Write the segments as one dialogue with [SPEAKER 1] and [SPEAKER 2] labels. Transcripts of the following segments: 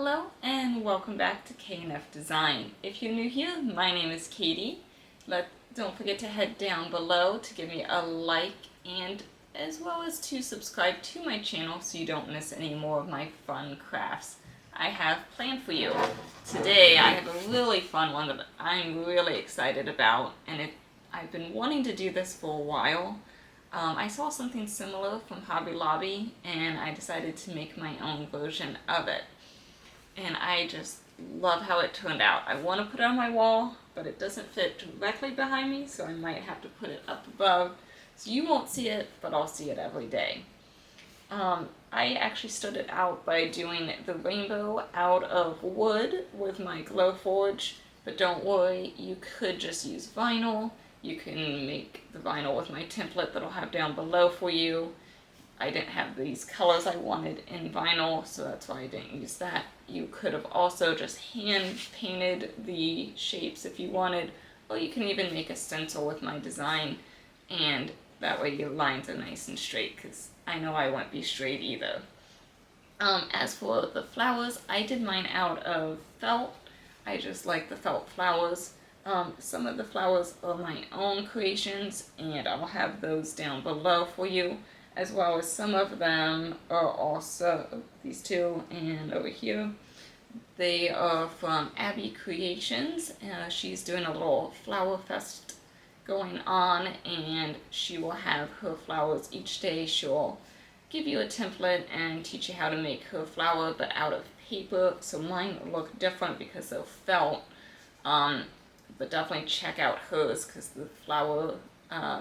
[SPEAKER 1] Hello and welcome back to K&F Design. If you're new here, my name is Katie. Don't forget to head down below to give me a like and as well as to subscribe to my channel so you don't miss any more of my fun crafts I have planned for you. Today I have a really fun one that I'm really excited about, and I've been wanting to do this for a while. I saw something similar from Hobby Lobby and I decided to make my own version of it. And I just love how it turned out. I want to put it on my wall, but it doesn't fit directly behind me, so I might have to put it up above. So you won't see it, but I'll see it every day. I actually started out by doing the rainbow out of wood with my Glowforge, but don't worry, you could just use vinyl. You can make the vinyl with my template that I'll have down below for you. I didn't have these colors I wanted in vinyl, so that's why I didn't use that. You could have also just hand painted the shapes if you wanted, or you can even make a stencil with my design, and that way your lines are nice and straight, because I know I won't be straight either. As for the flowers, I did mine out of felt. I just like the felt flowers. Some of the flowers are my own creations, and I'll have those down below for you, as well as some of them are also, these two and over here, they are from Abbikirstencollections. She's doing a little Flowerfest going on, and she will have her flowers each day. She'll give you a template and teach you how to make her flower, but out of paper, so mine look different because they're felt. But definitely check out hers, because the flower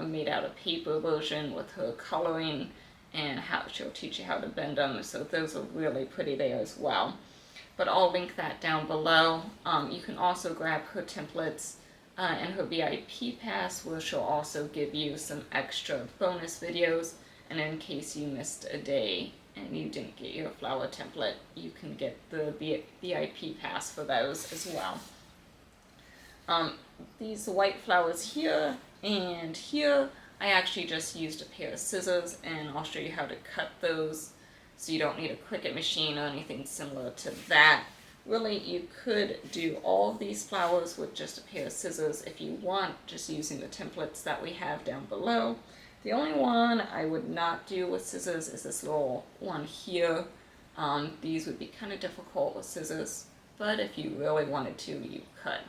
[SPEAKER 1] made out of paper version with her coloring, and how she'll teach you how to bend them, so those are really pretty there as well. But I'll link that down below. You can also grab her templates and her VIP pass, where she'll also give you some extra bonus videos, and in case you missed a day and you didn't get your flower template, you can get the VIP pass for those as well. These white flowers here and here, I actually just used a pair of scissors, and I'll show you how to cut those, so you don't need a Cricut machine or anything similar to that. Really, you could do all of these flowers with just a pair of scissors if you want, just using the templates that we have down below. The only one I would not do with scissors is this little one here. These would be kind of difficult with scissors, but if you really wanted to, you could.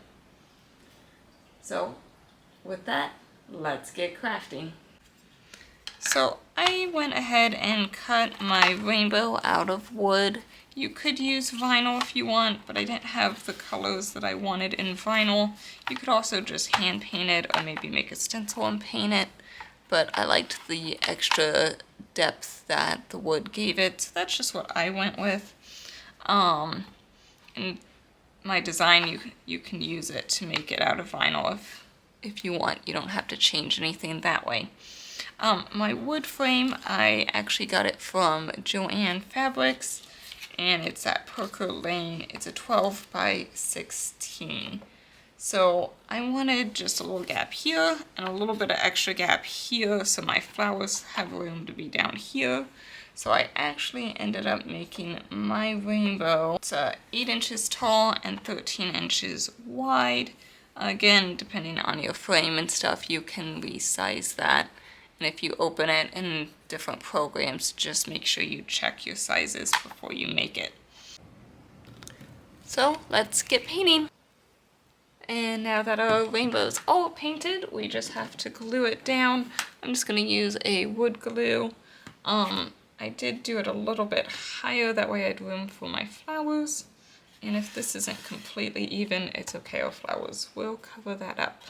[SPEAKER 1] So with that, let's get crafting. So I went ahead and cut my rainbow out of wood. You could use vinyl if you want, but I didn't have the colors that I wanted in vinyl. You could also just hand paint it, or maybe make a stencil and paint it, but I liked the extra depth that the wood gave it, so that's just what I went with. And my design, you can use it to make it out of vinyl if you want. You don't have to change anything that way. My wood frame, I actually got it from Joann Fabrics, and it's at Parker Lane. It's a 12 by 16. So I wanted just a little gap here and a little bit of extra gap here, so my flowers have room to be down here. So I actually ended up making my rainbow. It's 8 inches tall and 13 inches wide. Again, depending on your frame and stuff, you can resize that. And if you open it in different programs, just make sure you check your sizes before you make it. So let's get painting. And now that our rainbow's all painted, we just have to glue it down. I'm just going to use a wood glue. I did do it a little bit higher, that way I had room for my flowers. And if this isn't completely even, it's okay, our flowers will cover that up.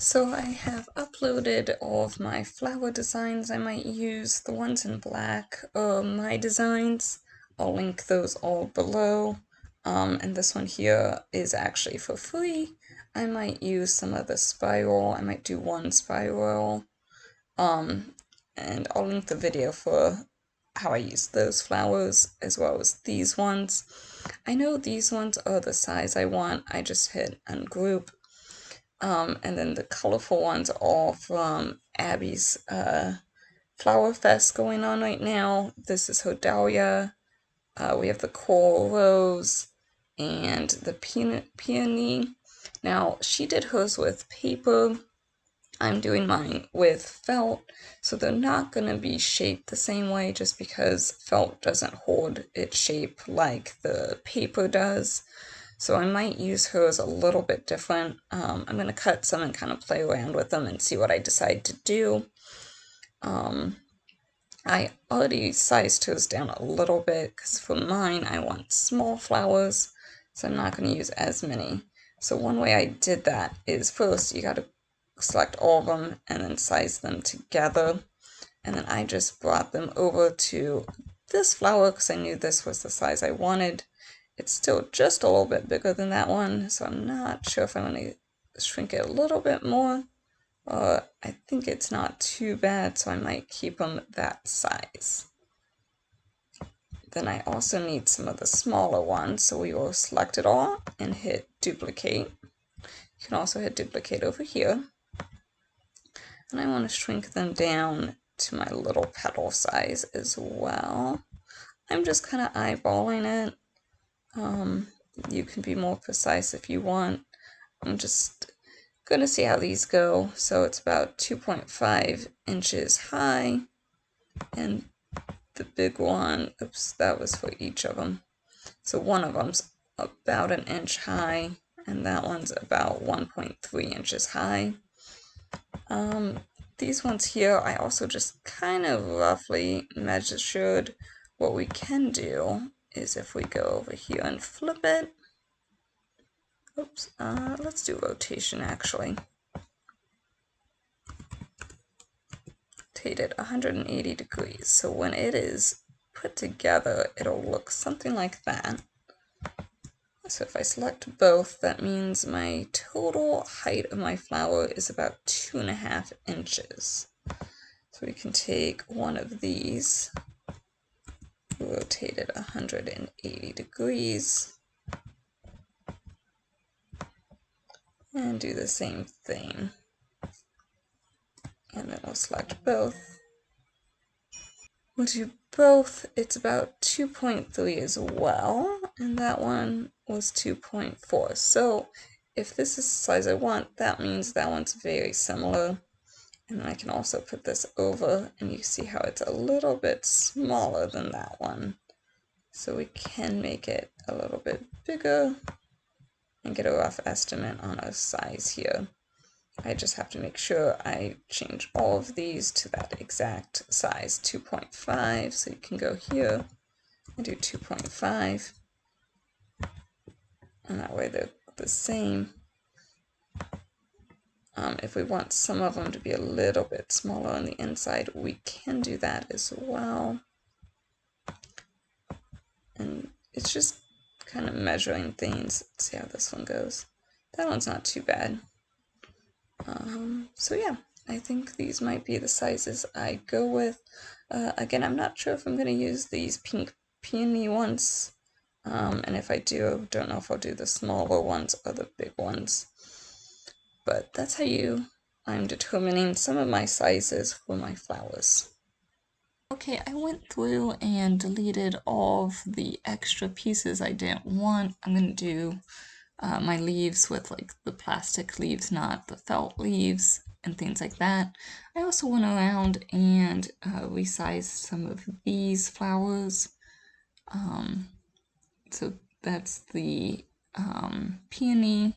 [SPEAKER 1] So I have uploaded all of my flower designs I might use. The ones in black are my designs. I'll link those all below. And this one here is actually for free. I might use some of the spiral. I might do one spiral. and I'll link the video for how I use those flowers as well as these ones. I know these ones are the size I want. I just hit ungroup. And then the colorful ones are all from Abby's Flowerfest going on right now. This is her dahlia. We have the coral rose and the peony. Now, she did hers with paper. I'm doing mine with felt, so they're not going to be shaped the same way just because felt doesn't hold its shape like the paper does. So I might use hers a little bit different. I'm going to cut some and kind of play around with them and see what I decide to do. I already sized hers down a little bit because for mine I want small flowers, so I'm not going to use as many. So one way I did that is first you got to select all of them and then size them together. And then I just brought them over to this flower because I knew this was the size I wanted. It's still just a little bit bigger than that one, so I'm not sure if I'm going to shrink it a little bit more. I think it's not too bad, so I might keep them that size. Then I also need some of the smaller ones, so we will select it all and hit duplicate. You can also hit duplicate over here. And I want to shrink them down to my little petal size as well. I'm just kind of eyeballing it. You can be more precise if you want. I'm just going to see how these go. So it's about 2.5 inches high, and the big one, oops, that was for each of them. So one of them's about an inch high, and that one's about 1.3 inches high. These ones here, I also just kind of roughly measured. What we can do is if we go over here and flip it, oops, let's do rotation actually. Rotate it 180 degrees, so when it is put together, it'll look something like that. So if I select both, that means my total height of my flower is about 2.5 inches. So we can take one of these, rotate it 180 degrees, and do the same thing. And then we'll select both. We'll do both. It's about 2.3 as well, and that one was 2.4. So if this is the size I want, that means that one's very similar. And then I can also put this over, and you see how it's a little bit smaller than that one. So we can make it a little bit bigger and get a rough estimate on a size here. I just have to make sure I change all of these to that exact size, 2.5. So you can go here and do 2.5. And that way they're the same. If we want some of them to be a little bit smaller on the inside, we can do that as well. And it's just kind of measuring things. Let's see how this one goes. That one's not too bad. So yeah, I think these might be the sizes I go with. Again, I'm not sure if I'm going to use these pink peony ones. And if I do, don't know if I'll do the smaller ones or the big ones. But that's how I'm determining some of my sizes for my flowers. Okay, I went through and deleted all of the extra pieces I didn't want. I'm going to do my leaves with like the plastic leaves, not the felt leaves and things like that. I also went around and resized some of these flowers. So that's the peony,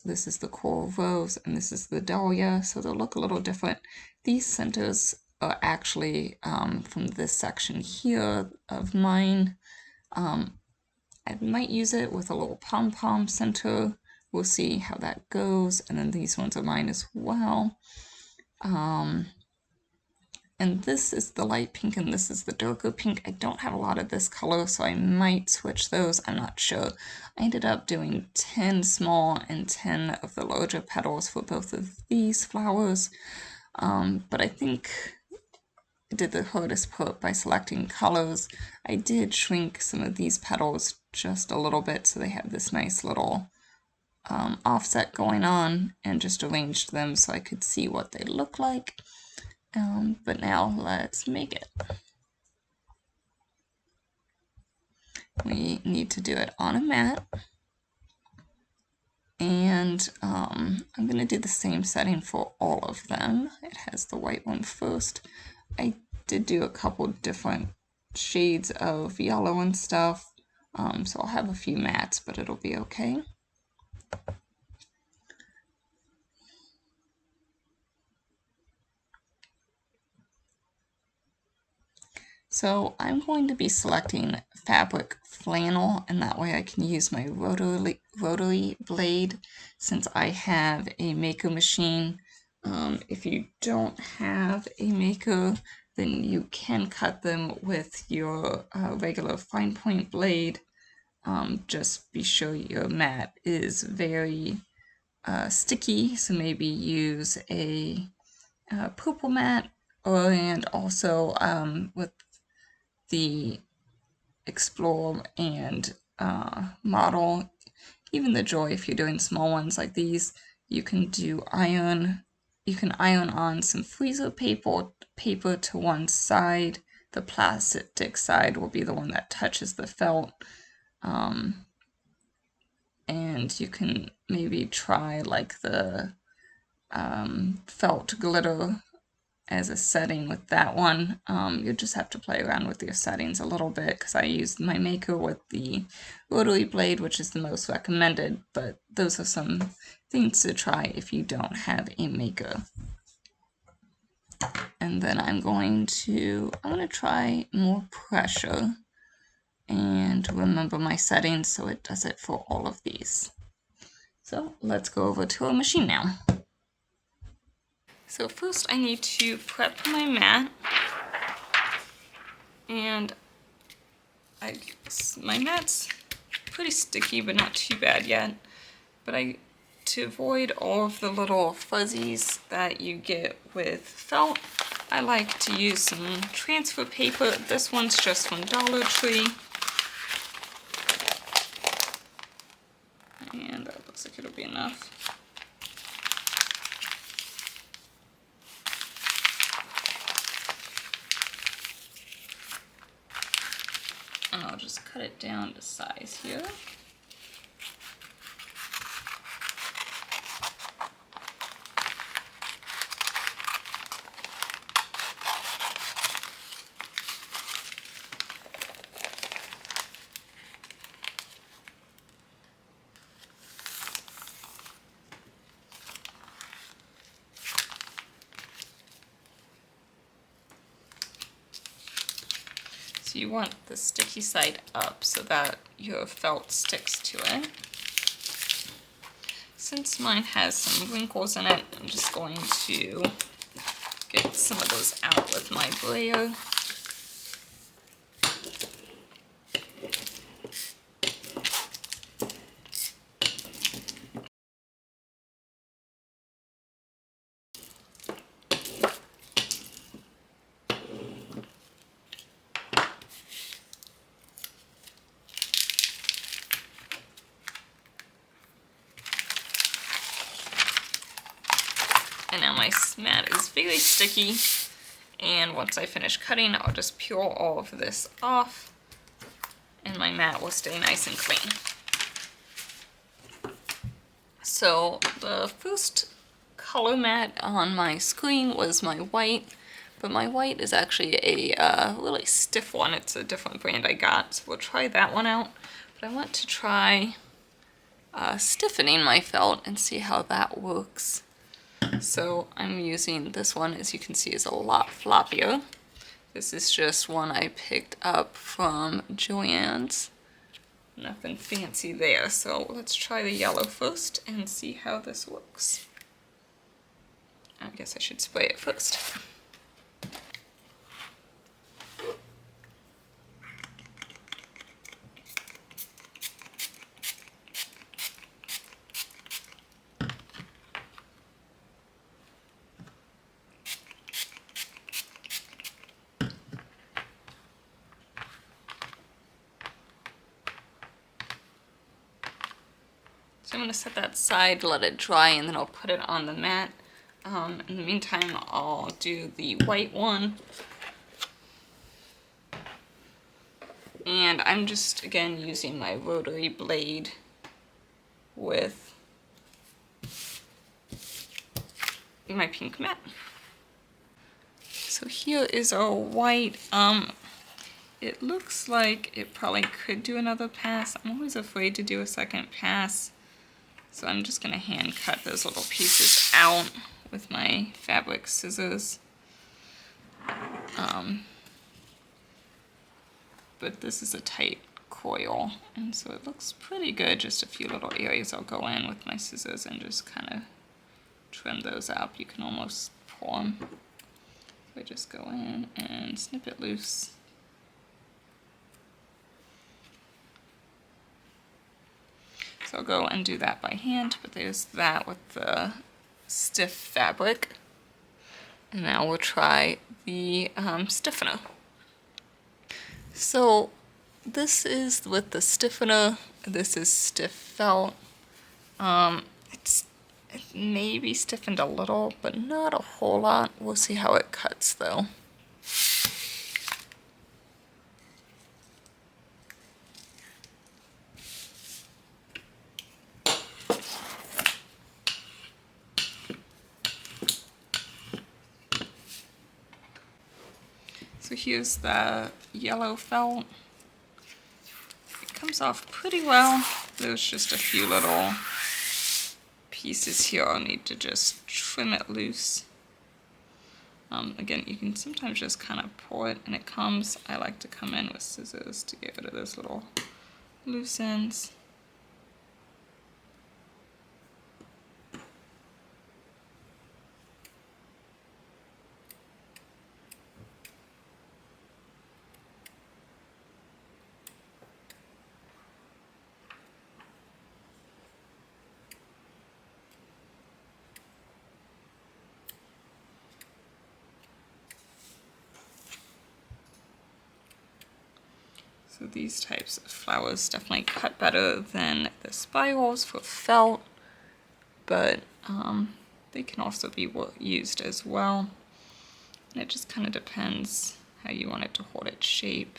[SPEAKER 1] this is the coral rose, and this is the dahlia, so they'll look a little different. These centers are actually from this section here of mine. I might use it with a little pom-pom center. We'll see how that goes. And then these ones are mine as well. And this is the light pink and this is the darker pink. I don't have a lot of this color, so I might switch those. I'm not sure. I ended up doing 10 small and 10 of the larger petals for both of these flowers. but I think I did the hardest part by selecting colors. I did shrink some of these petals just a little bit so they have this nice little offset going on, and just arranged them so I could see what they look like. But now let's make it. We need to do it on a mat, and I'm going to do the same setting for all of them. It has the white one first. I did do a couple different shades of yellow and stuff, so I'll have a few mats, but it'll be okay. So I'm going to be selecting fabric flannel, and that way I can use my rotary blade since I have a maker machine. If you don't have a maker, then you can cut them with your regular fine point blade. Just be sure your mat is very sticky, so maybe use a purple mat, and also with the Explore and Model, even the Joy, if you're doing small ones like these, you can iron on some freezer paper to one side. The plastic side will be the one that touches the felt. And you can maybe try like the felt glitter as a setting with that one. You just have to play around with your settings a little bit, because I used my maker with the rotary blade, which is the most recommended, but those are some things to try if you don't have a maker. And then I'm going to try more pressure and remember my settings so it does it for all of these. So let's go over to our machine now. So first I need to prep my mat, and my mat's pretty sticky but not too bad yet, but to avoid all of the little fuzzies that you get with felt, I like to use some transfer paper. This one's just from Dollar Tree, and that looks like it'll be enough. And I'll just cut it down to size here. So you want the sticky side up so that your felt sticks to it. Since mine has some wrinkles in it, I'm just going to get some of those out with my brayer. And now my mat is very sticky, and once I finish cutting, I'll just peel all of this off, and my mat will stay nice and clean. So the first color mat on my screen was my white, but my white is actually a really stiff one. It's a different brand I got, so we'll try that one out. But I want to try stiffening my felt and see how that works. So I'm using this one, as you can see, is a lot floppier. This is just one I picked up from Joann's. Nothing fancy there. So let's try the yellow first and see how this works. I guess I should spray it first. So I'm going to set that aside, let it dry, and then I'll put it on the mat. In the meantime, I'll do the white one. And I'm just, again, using my rotary blade with my pink mat. So here is our white. It looks like it probably could do another pass. I'm always afraid to do a second pass. So I'm just going to hand cut those little pieces out with my fabric scissors. But this is a tight coil, and so it looks pretty good. Just a few little areas I'll go in with my scissors and just kind of trim those up. You can almost pull them. So I just go in and snip it loose. So I'll go and do that by hand, but there's that with the stiff fabric. And now we'll try the stiffener. So this is with the stiffener. This is stiff felt. It may be stiffened a little, but not a whole lot. We'll see how it cuts though. So here's the yellow felt. It comes off pretty well. There's just a few little pieces here I'll need to just trim it loose. Again, you can sometimes just kind of pull it and it comes. I like to come in with scissors to get rid of those little loose ends. So these types of flowers definitely cut better than the spirals for felt, but they can also be used as well. And it just kind of depends how you want it to hold its shape.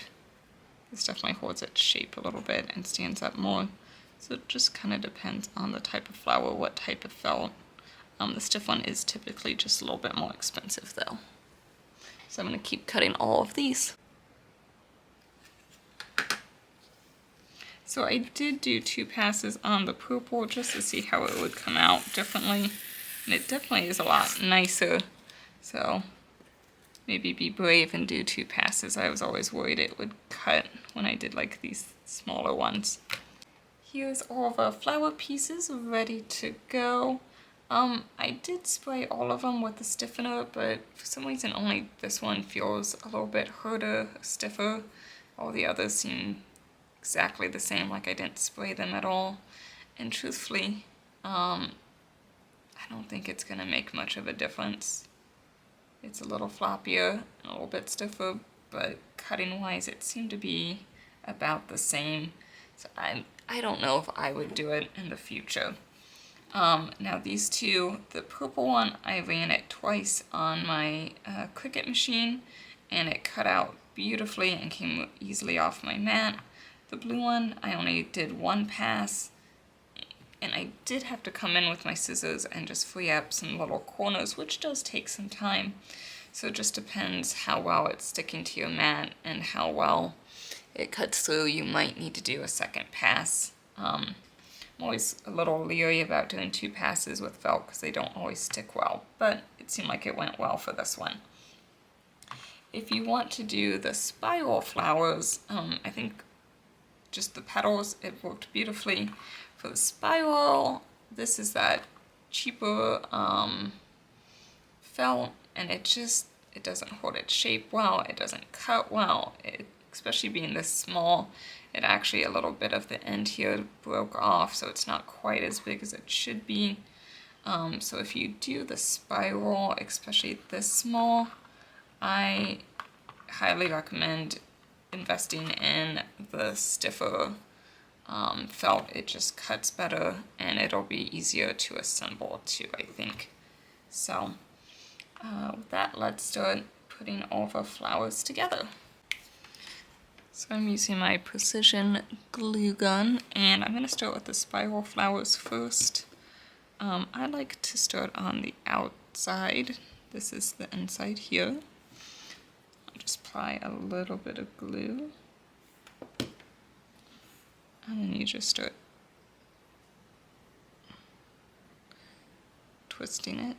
[SPEAKER 1] This definitely holds its shape a little bit and stands up more. So it just kind of depends on the type of flower, what type of felt. The stiff one is typically just a little bit more expensive though. So I'm going to keep cutting all of these. So I did do 2 passes on the purple just to see how it would come out differently. And it definitely is a lot nicer. So maybe be brave and do 2 passes. I was always worried it would cut when I did like these smaller ones. Here's all of our flower pieces ready to go. I did spray all of them with the stiffener, but for some reason only this one feels a little bit harder, stiffer. All the others seem exactly the same, like I didn't spray them at all. And truthfully, I don't think it's going to make much of a difference. It's a little floppier, a little bit stiffer, but cutting wise it seemed to be about the same. So I don't know if I would do it in the future. Now these two, the purple one, I ran it twice on my Cricut machine and it cut out beautifully and came easily off my mat. The blue one, I only did 1 pass, and I did have to come in with my scissors and just free up some little corners, which does take some time. So it just depends how well it's sticking to your mat and how well it cuts through. You might need to do a second pass. I'm always a little leery about doing 2 passes with felt because they don't always stick well, but it seemed like it went well for this one. If you want to do the spiral flowers, I think just the petals, it worked beautifully. For the spiral, this is that cheaper felt, and it doesn't hold its shape well, it doesn't cut well, especially being this small. It actually, a little bit of the end here broke off, so it's not quite as big as it should be. So if you do the spiral, especially this small, I highly recommend investing in the stiffer felt, it just cuts better and it'll be easier to assemble too, I think. So with that, let's start putting all of our flowers together. So I'm using my precision glue gun, and I'm going to start with the spiral flowers first. I like to start on the outside. This is the inside here. I'll just apply a little bit of glue. And then you just start twisting it.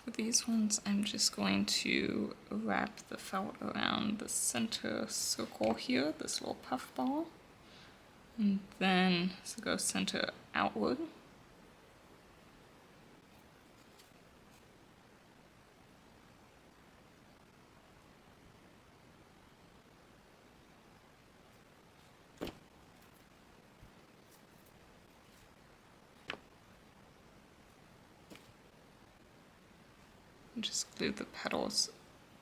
[SPEAKER 1] For these ones, I'm just going to wrap the felt around the center circle here, this little puff ball, and then so go center outward. Just glue the petals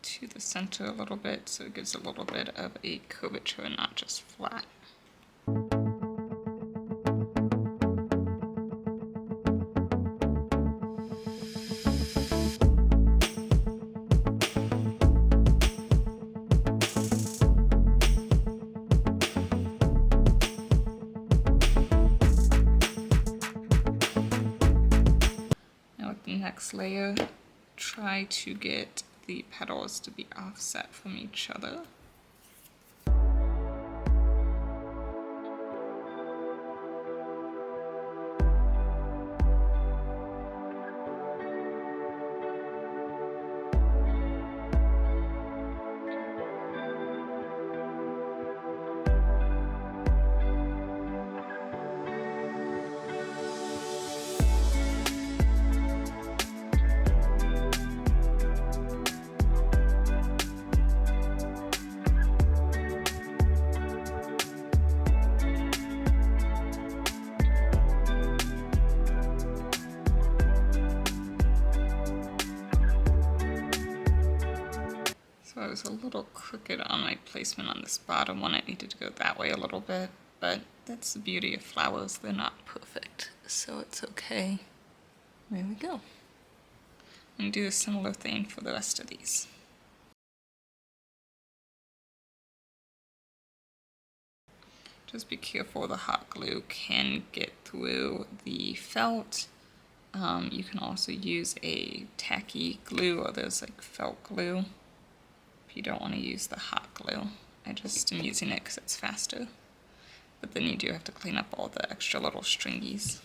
[SPEAKER 1] to the center a little bit so it gives a little bit of a curvature and not just flat. Now with the next layer, try to get the petals to be offset from each other. I was a little crooked on my placement on this bottom one. I needed to go that way a little bit, but that's the beauty of flowers. They're not perfect, so it's okay. There we go. And do a similar thing for the rest of these. Just be careful, the hot glue can get through the felt. You can also use a tacky glue, or there's like felt glue. You don't want to use the hot glue. I just am using it because it's faster. But then you do have to clean up all the extra little stringies.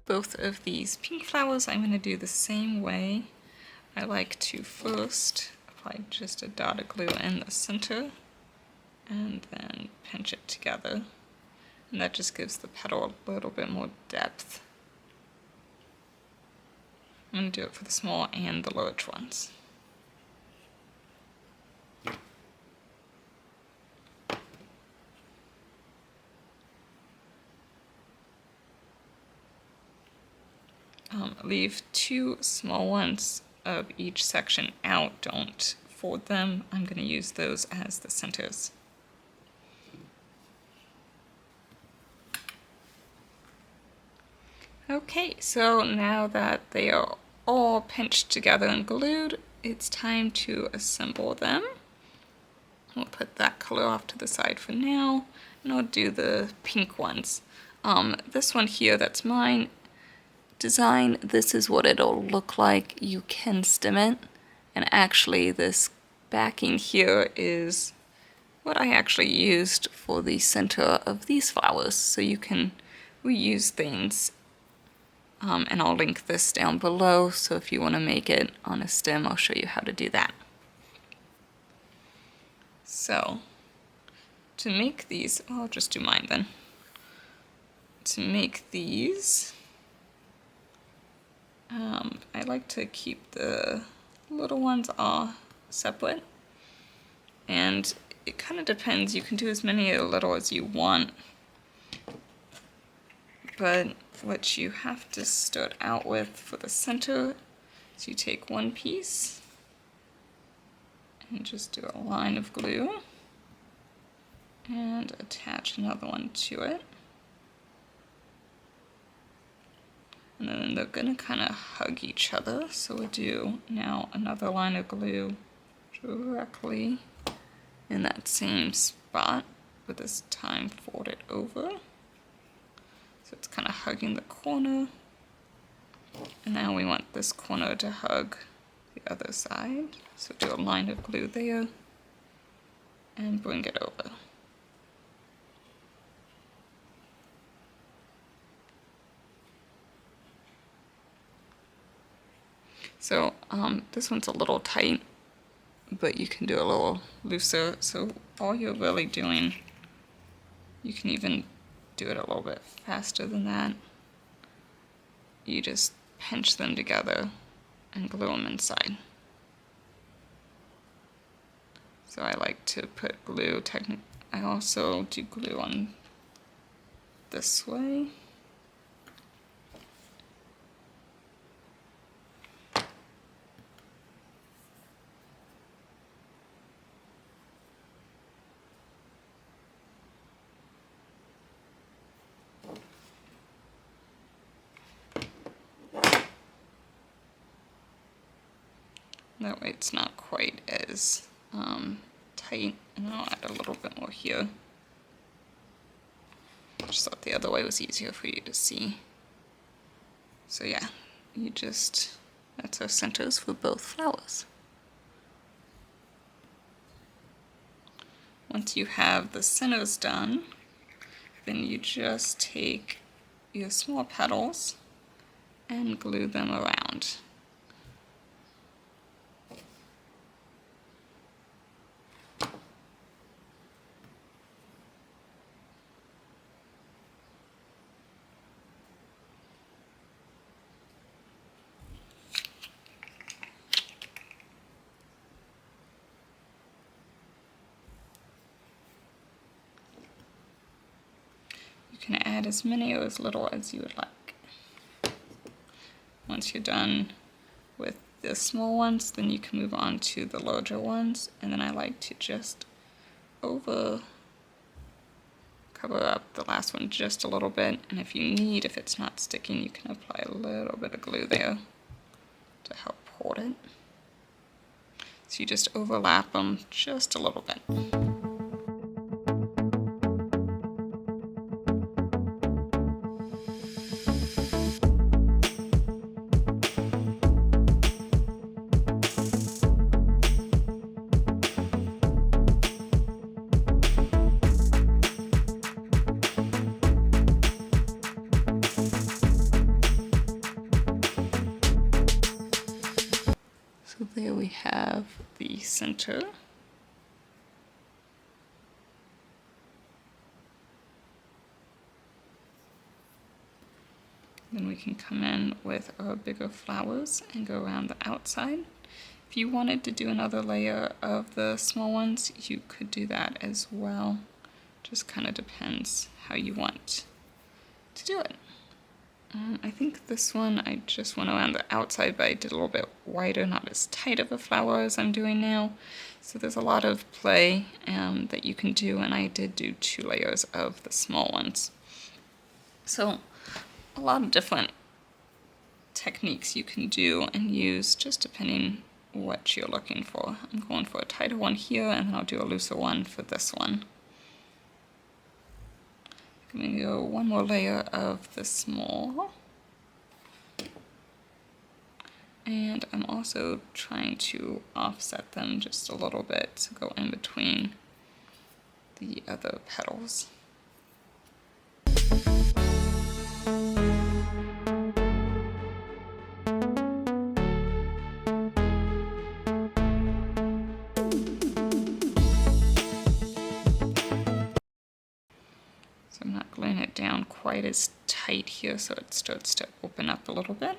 [SPEAKER 1] both of these pink flowers, I'm going to do the same way. I like to first apply just a dot of glue in the center and then pinch it together. And that just gives the petal a little bit more depth. I'm going to do it for the small and the large ones. Leave 2 small ones of each section out. Don't fold them. I'm going to use those as the centers. Okay, so now that they are all pinched together and glued, it's time to assemble them. We'll put that color off to the side for now, and I'll do the pink ones. This one here, that's mine design, this is what it'll look like. You can stem it, and actually this backing here is what I actually used for the center of these flowers, so you can reuse things. And I'll link this down below, so if you want to make it on a stem, I'll show you how to do that. So, to make these, I'll just do mine then. To make these, I like to keep the little ones all separate. And it kind of depends, you can do as many or little as you want. But what you have to start out with for the center is you take one piece and just do a line of glue and attach another one to it. And then they're going to kind of hug each other, so we'll do now another line of glue directly in that same spot, but this time fold it over. So it's kind of hugging the corner. And now we want this corner to hug the other side. So do a line of glue there and bring it over. So this one's a little tight, but you can do a little looser. So all you're really doing, you can even do it a little bit faster than that. You just pinch them together and glue them inside. So I like to put glue, I also do glue on this way. That way it's not quite as tight, and I'll add a little bit more here. I just thought the other way was easier for you to see. So yeah, that's our centers for both flowers. Once you have the centers done, then you just take your small petals and glue them around. You can add as many or as little as you would like. Once you're done with the small ones, then you can move on to the larger ones, and then I like to just cover up the last one just a little bit, and if it's not sticking, you can apply a little bit of glue there to help hold it. So you just overlap them just a little bit. there we have the center. Then we can come in with our bigger flowers and go around the outside. If you wanted to do another layer of the small ones, you could do that as well. Just kind of depends how you want to do it. I think this one I just went around the outside, but I did a little bit wider, not as tight of a flower as I'm doing now. So there's a lot of play that you can do, and I did do 2 layers of the small ones. So a lot of different techniques you can do and use just depending what you're looking for. I'm going for a tighter one here, and then I'll do a looser one for this one. I'm going to go one more layer of the small. And I'm also trying to offset them just a little bit to go in between the other petals. So I'm not gluing it down quite as tight here, so it starts to open up a little bit.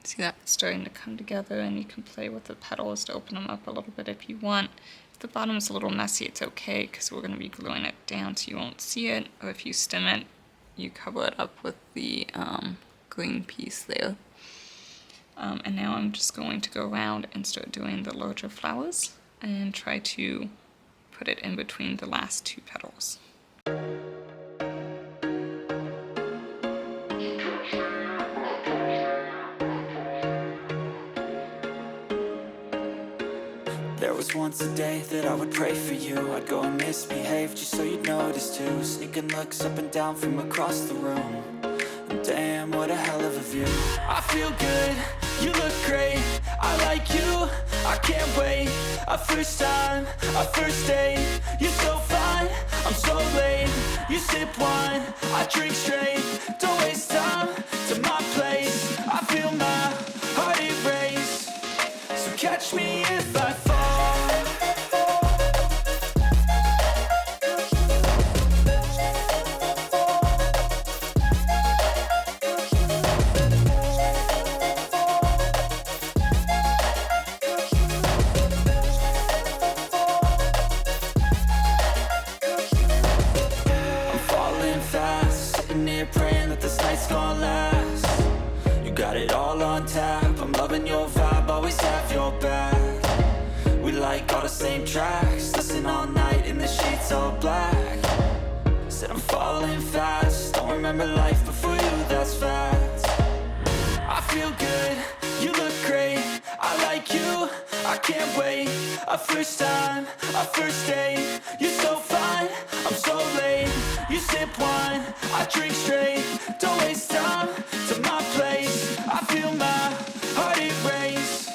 [SPEAKER 1] See that starting to come together, and you can play with the petals to open them up a little bit if you want. If the bottom's a little messy, it's okay because we're going to be gluing it down so you won't see it, or if you stem it, you cover it up with the green piece there. And now I'm just going to go around and start doing the larger flowers and try to put it in between the last 2 petals.
[SPEAKER 2] There was once a day that I would pray for you. I'd go and misbehave just so you'd notice too. Sneaking looks up and down from across the room. And damn, what a hell of a view. I feel good, you look great, I like you, I can't wait. A first time, a first date, you're so fine, I'm so late. You sip wine, I drink straight, don't waste time to my place. I feel my heart erase, so catch me if I fall. Praying that this night's gonna last. You got it all on tap, I'm loving your vibe, always have your back. We like all the same tracks, listen all night in the sheets all black. Said I'm falling fast, don't remember life before you, that's facts. I feel good, you look great, I like you, I can't wait. A first time, a first date, you're so fine, I'm so late. You sip wine, I drink straight, don't waste time to my place. I feel my heart erase,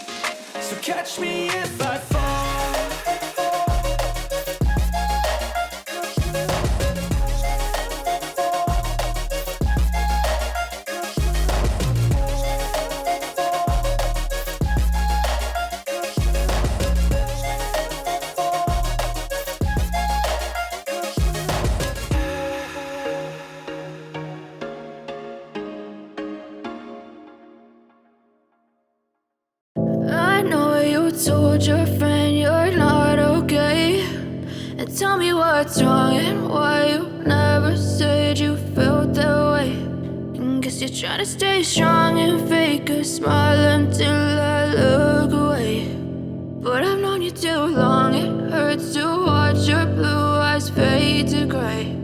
[SPEAKER 2] so catch me if I fall.
[SPEAKER 3] Told your friend you're not okay, and tell me what's wrong and why you never said you felt that way. And guess you're trying to stay strong and fake a smile until I look away. But I've known you too long, it hurts to watch your blue eyes fade to gray.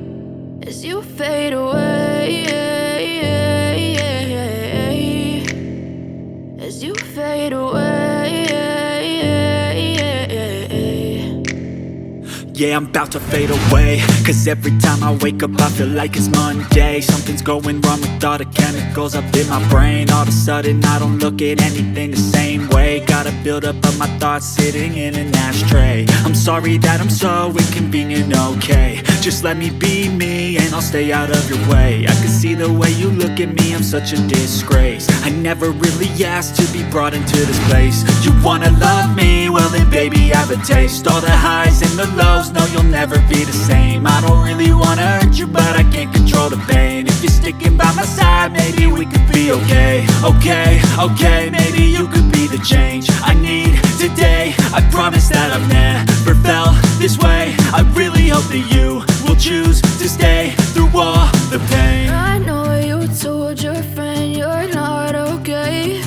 [SPEAKER 2] yeah, I'm about to fade away. Cause every time I wake up I feel like it's Monday. Something's going wrong with all the chemicals up in my brain. All of a sudden I don't look at anything the same way. Gotta build up of my thoughts sitting in an ashtray. I'm sorry that I'm so inconvenient, okay. Just let me be me and I'll stay out of your way. I can see the way you look at me, I'm such a disgrace. I never really asked to be brought into this place. You wanna love me? Well then baby, have a taste. All the highs and the lows, no you'll never be the same. I don't really wanna hurt you, but I can't control the pain. If you're sticking by my side, maybe we could be okay. Okay, maybe you could be the change I need today. I promise that I've never felt this way. I really hope that you will choose to stay through all the pain.
[SPEAKER 3] I know you told your friend you're not okay,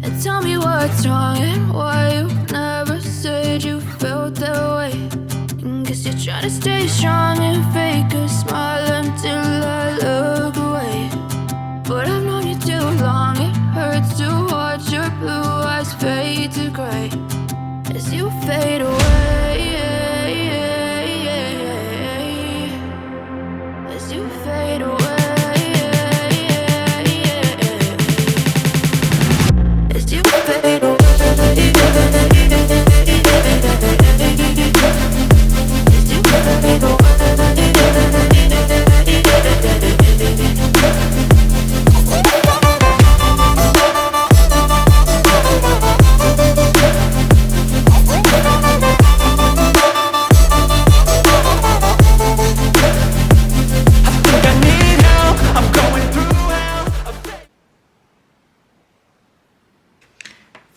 [SPEAKER 3] and tell me what's wrong and why you never said you felt that way. And guess you're trying to stay strong and fake a smile until I look away. But I've known you too long, it hurts to watch your blue eyes fade to gray as you fade away. As you fade away. As you fade away. As you fade away.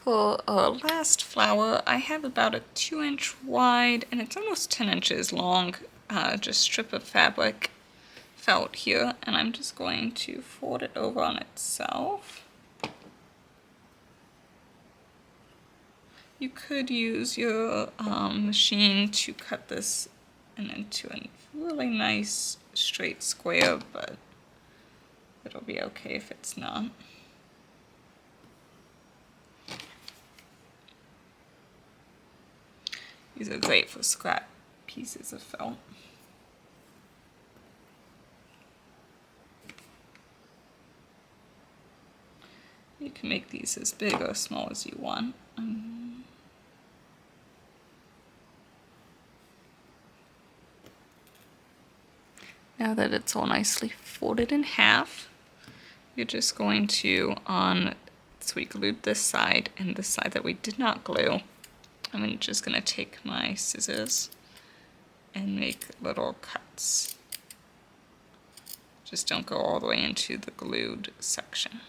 [SPEAKER 1] For our last flower, I have about a 2-inch wide and it's almost 10 inches long, just strip of fabric felt here, and I'm just going to fold it over on itself. You could use your machine to cut this into a really nice straight square, but it'll be okay if it's not. These are great for scrap pieces of felt. You can make these as big or small as you want. Now that it's all nicely folded in half, you're just going to, so we glued this side and this side that we did not glue, I'm just going to take my scissors and make little cuts. Just don't go all the way into the glued section.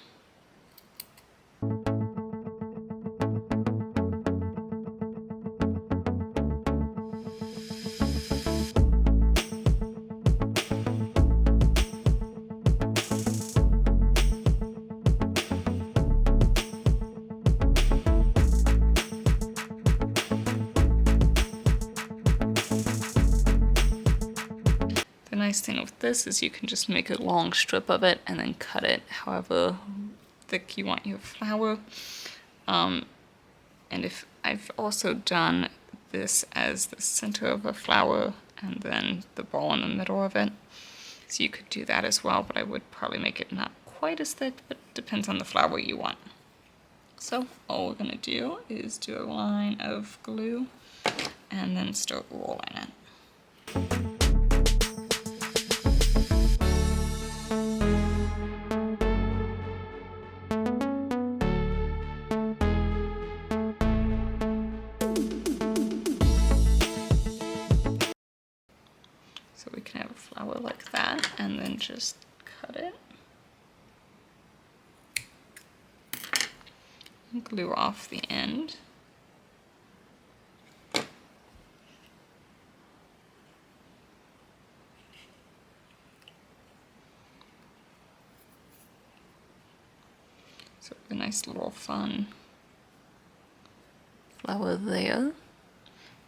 [SPEAKER 1] The nice thing with this is you can just make a long strip of it and then cut it however thick you want your flower. And if I've also done this as the center of a flower and then the ball in the middle of it, so you could do that as well, but I would probably make it not quite as thick, but it depends on the flower you want. So all we're gonna do is do a line of glue and then start rolling it. So we can have a flower like that and then just cut it. And glue off the end. So a nice little fun flower there.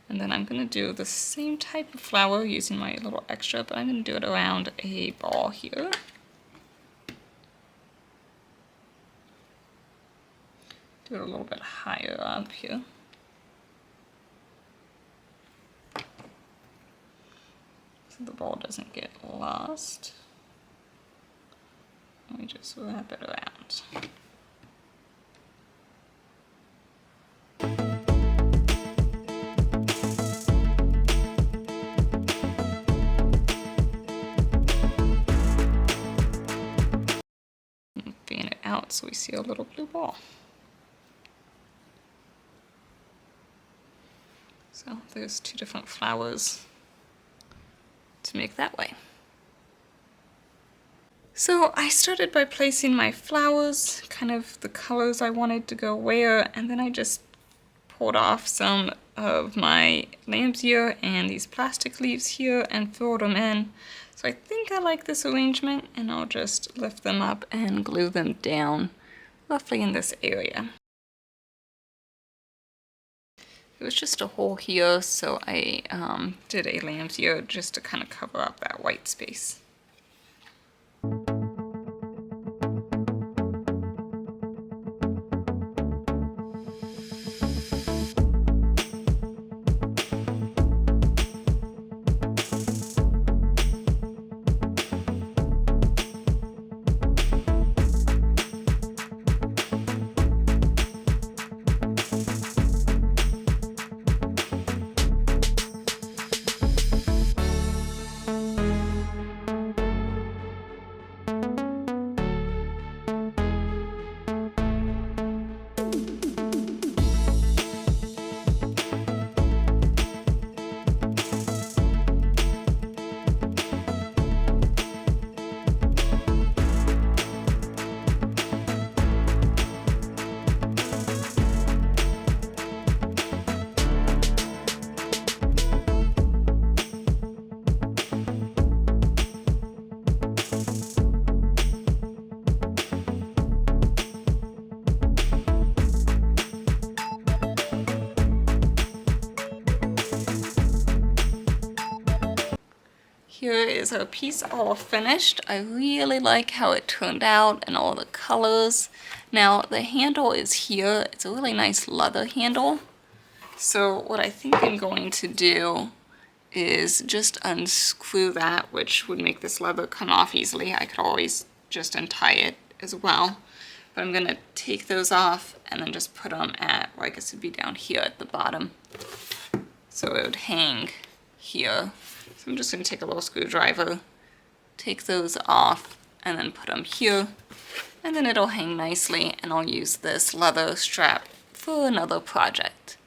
[SPEAKER 1] And then I'm going to do the same type of flower using my little extra, but I'm going to do it around a ball here. Do it a little bit higher up here. so the ball doesn't get lost. Let me just wrap it around. Fan it out so we see a little blue ball. So there's two different flowers to make that way. So I started by placing my flowers, kind of the colors I wanted to go where, and then I just pulled off some of my lamb's ear and these plastic leaves here and filled them in. So I think I like this arrangement, and I'll just lift them up and glue them down roughly in this area. It was just a hole here, so I did a lamb's ear just to kind of cover up that white space. Here is our piece all finished. I really like how it turned out and all the colors. Now the handle is here. It's a really nice leather handle. So what I think I'm going to do is just unscrew that, which would make this leather come off easily. I could always just untie it as well. But I'm gonna take those off and then just put them at, well, I guess it'd be down here at the bottom. So it would hang here. So I'm just gonna take a little screwdriver, take those off, and then put them here. And then it'll hang nicely, and I'll use this leather strap for another project.